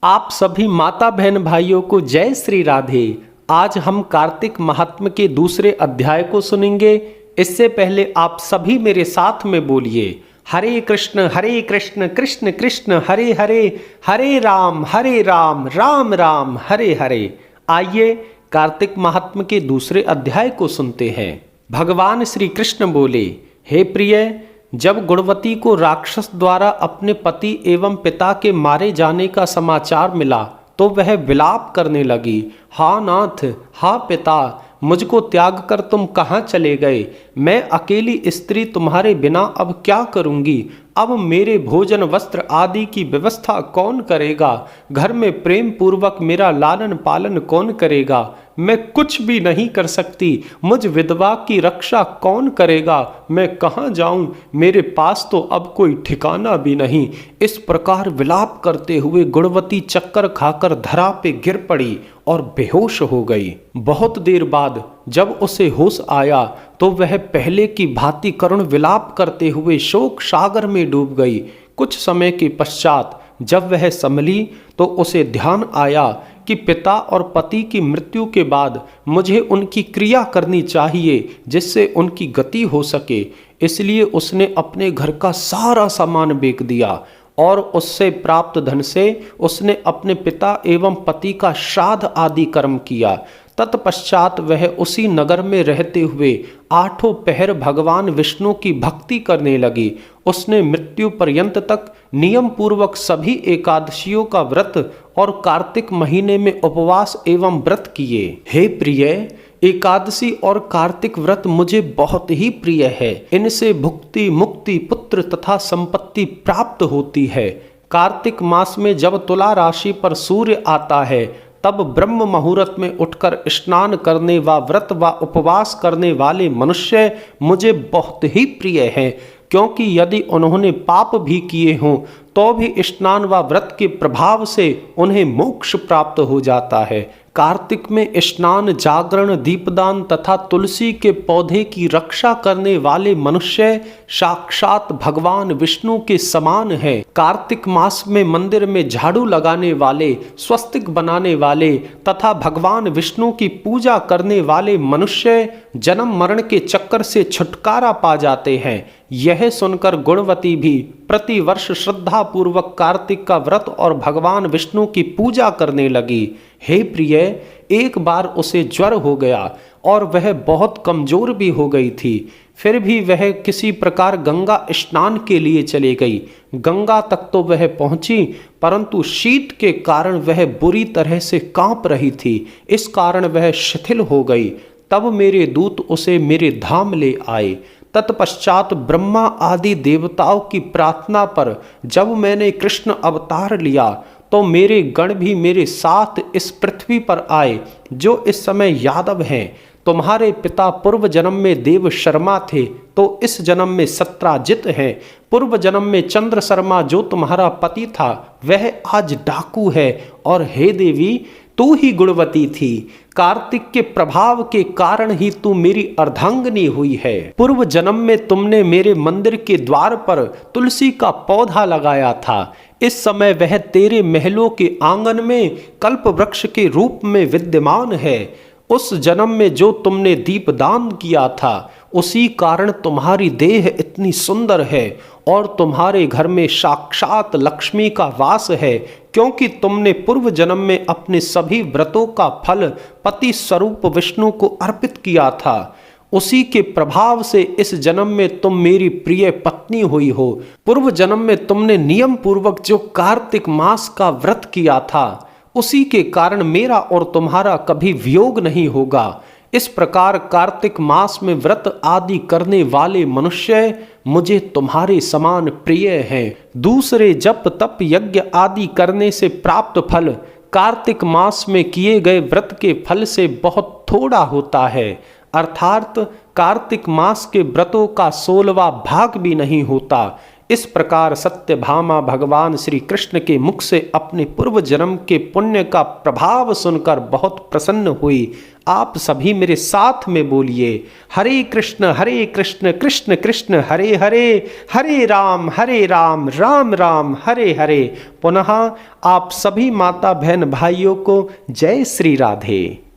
आप सभी माता बहन भाइयों को जय श्री राधे। आज हम कार्तिक महात्म्य के दूसरे अध्याय को सुनेंगे। इससे पहले आप सभी मेरे साथ में बोलिए हरे कृष्ण कृष्ण कृष्ण हरे हरे, हरे राम राम राम हरे हरे। आइए कार्तिक महात्म्य के दूसरे अध्याय को सुनते हैं। भगवान श्री कृष्ण बोले, हे प्रिय, जब गुणवती को राक्षस द्वारा अपने पति एवं पिता के मारे जाने का समाचार मिला तो वह विलाप करने लगी। हा नाथ, हा पिता, मुझको त्याग कर तुम कहाँ चले गए? मैं अकेली स्त्री तुम्हारे बिना अब क्या करूँगी? अब मेरे भोजन वस्त्र आदि की व्यवस्था कौन करेगा? घर में प्रेम पूर्वक मेरा लालन पालन कौन करेगा? मैं कुछ भी नहीं कर सकती। मुझ विधवा की रक्षा कौन करेगा? मैं कहाँ जाऊं? मेरे पास तो अब कोई ठिकाना भी नहीं। इस प्रकार विलाप करते हुए गुणवती चक्कर खाकर धरा पे गिर पड़ी और बेहोश हो गई। बहुत देर बाद जब उसे होश आया तो वह पहले की भांति करुण विलाप करते हुए शोक सागर में डूब गई। कुछ समय के पश्चात जब वह संभली तो उसे ध्यान आया कि पिता और पति की मृत्यु के बाद मुझे उनकी क्रिया करनी चाहिए जिससे उनकी गति हो सके। इसलिए उसने अपने घर का सारा सामान बेच दिया और उससे प्राप्त धन से उसने अपने पिता एवं पति का श्राद्ध आदि कर्म किया। तत्पश्चात वह उसी नगर में रहते हुए आठों पहर भगवान विष्णु की भक्ति करने लगी। उसने मृत्यु पर्यंत तक नियम पूर्वक सभी एकादशियों का व्रत और कार्तिक महीने में उपवास एवं व्रत किए। हे प्रिय, एकादशी और कार्तिक व्रत मुझे बहुत ही प्रिय है। इनसे भुक्ति, मुक्ति, पुत्र तथा संपत्ति प्राप्त होती है। कार्तिक मास में जब तुला राशि पर सूर्य आता है तब ब्रह्म मुहूर्त में उठकर स्नान करने व व्रत व उपवास करने वाले मनुष्य मुझे बहुत ही प्रिय हैं, क्योंकि यदि उन्होंने पाप भी किए हों तो भी स्नान व व्रत के प्रभाव से उन्हें मोक्ष प्राप्त हो जाता है। कार्तिक में स्नान, जागरण, दीपदान तथा तुलसी के पौधे की रक्षा करने वाले मनुष्य साक्षात भगवान विष्णु के समान हैं। कार्तिक मास में मंदिर में झाड़ू लगाने वाले, स्वस्तिक बनाने वाले तथा भगवान विष्णु की पूजा करने वाले मनुष्य जन्म मरण के चक्कर से छुटकारा पा जाते हैं। यह सुनकर गुणवती भी प्रतिवर्ष श्रद्धा पूर्वक कार्तिक का व्रत और भगवान विष्णु की पूजा करने लगी। हे प्रिय, एक बार उसे ज्वर हो गया और वह बहुत कमजोर भी हो गई थी। फिर भी वह किसी प्रकार गंगा स्नान के लिए चली गई। गंगा तक तो वह पहुंची, परंतु शीत के कारण वह बुरी तरह से कांप रही थी। इस कारण वह शिथिल हो गई। तब मेरे दूत उसे मेरे धाम ले आए। तत्पश्चात ब्रह्मा आदि देवताओं की प्रार्थना पर जब मैंने कृष्ण अवतार लिया तो मेरे गण भी मेरे साथ इस पृथ्वी पर आए, जो इस समय यादव हैं। तुम्हारे पिता पूर्व जन्म में देव शर्मा थे तो इस जन्म में सत्राजित हैं। पूर्व जन्म में चंद्र शर्मा जो तुम्हारा पति था वह आज डाकू है। और हे देवी, तू ही गुणवती थी। कार्तिक के प्रभाव के कारण ही तू मेरी अर्धांगिनी हुई है। पूर्व जन्म में तुमने मेरे मंदिर के द्वार पर तुलसी का पौधा लगाया था। इस समय वह तेरे महलों के आंगन में कल्प वृक्ष के रूप में विद्यमान है। उस जन्म में जो तुमने दीपदान किया था उसी कारण तुम्हारी देह इतनी सुंदर है और तुम्हारे घर में साक्षात लक्ष्मी का वास है, क्योंकि तुमने पूर्व जन्म में अपने सभी व्रतों का फल पति स्वरूप विष्णु को अर्पित किया था। उसी के प्रभाव से इस जन्म में तुम मेरी प्रिय पत्नी हुई हो। पूर्व जन्म में तुमने नियम पूर्वक जो कार्तिक मास का व्रत किया था उसी के कारण मेरा और तुम्हारा कभी वियोग नहीं होगा। इस प्रकार कार्तिक मास में व्रत आदि करने वाले मनुष्य मुझे तुम्हारे समान प्रिय हैं। दूसरे जप तप यज्ञ आदि करने से प्राप्त फल कार्तिक मास में किए गए व्रत के फल से बहुत थोड़ा होता है। अर्थात कार्तिक मास के व्रतों का 16वां भाग भी नहीं होता। इस प्रकार सत्यभामा भगवान श्री कृष्ण के मुख से अपने पूर्व जन्म के पुण्य का प्रभाव सुनकर बहुत प्रसन्न हुई। आप सभी मेरे साथ में बोलिए, हरे कृष्ण कृष्ण कृष्ण हरे हरे, हरे राम राम राम हरे हरे। पुनः आप सभी माता बहन भाइयों को जय श्री राधे।